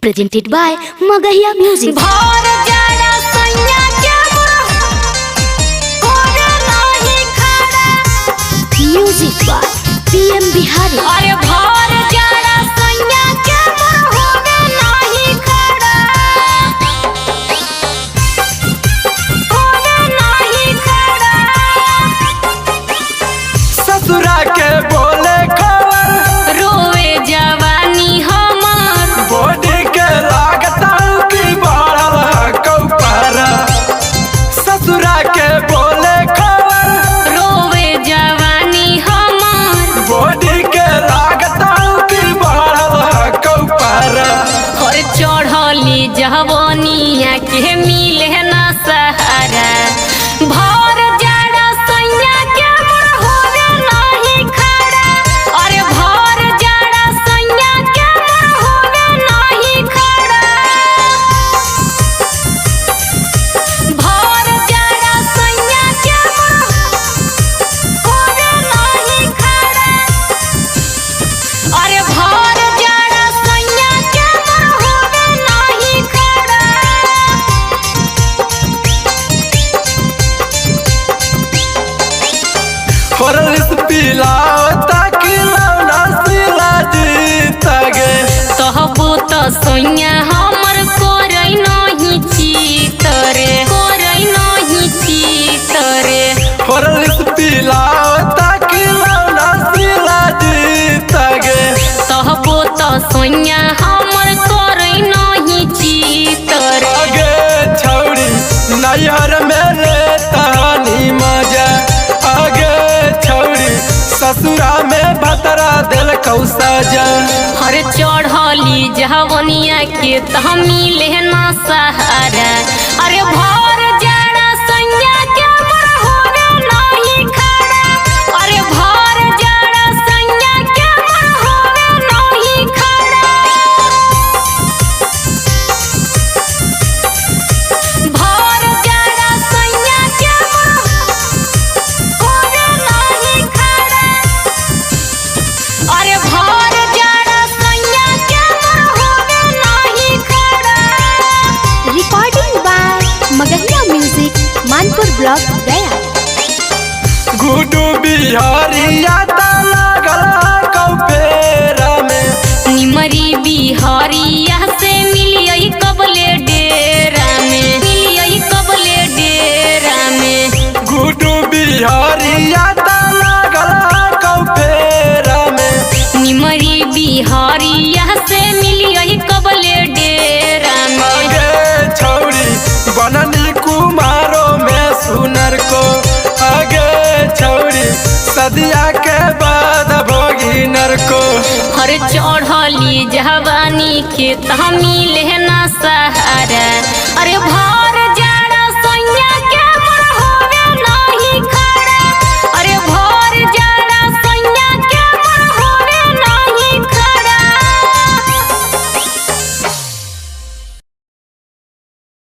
Presented by Magahiya Music. Music by PM Bihari. अरे भर जाड़ा सैया के होवे नहीं खड़ा, होवे नहीं खड़ा। ससुरा के बोले खबर रोवे जवानी हमार, बॉडी के लागता की बढ़ल कौपर। ससुरा के बोले खबर रोवे जवानी हमार। बॉडी के लागता की बढ़ल कौपर। और चढ़ली जवनिया के मिले ना सहारा। भर जाड़ा सैया के होवे नहीं खड़ा, अरे भर जाड़ा सैया के होवे नहीं खड़ा। भर जाड़ा सैया के होवे नहीं खड़ा, अरे भर जाड़ा सैया के होवे नहीं खड़ा। फरस पिलावता की लौना सिला जीता गे। कहबो तो सैया हमर कोरई नहीं चीतरे, कोरई नहीं चीतरे। फरस पिलावता की लौना सिला जीता गे। कहबो तो सैया हमर कोरई नहीं चीतरे। आगे छौड़ी नैहर में लेता नी मजा। आगे छौड़ी ससुरा में भतरा दिल सजा। हर चढ़ली जवनिया के तहमी लेना सहारा। अरे भर जाड़ा सैया के होवे नहीं खड़ा, अरे भर जाड़ा सैया के होवे नहीं खड़ा। भर जाड़ा सैया के होवे नहीं खड़ा, अरे भर जाड़ा सैया के होवे नहीं खड़ा। Recording by Magahiya Music, Manpur Block, Gaya. गुडू बिहारिया लागल कौपेरा में। निमरी बिहारिया से मिलियई कबले डेरा में, मिलियई कबले डेरा में। गुडू बिहारिया लागल कौपेरा में। निमरी बिहारिया से मिलियई कबले डेरा में। आगे छौड़ी बननी कुमारों में सुनर को। आगे छौड़ी सदिया के बाद भोगी नर को। हर चढ़ली जवानी के तहमी लेना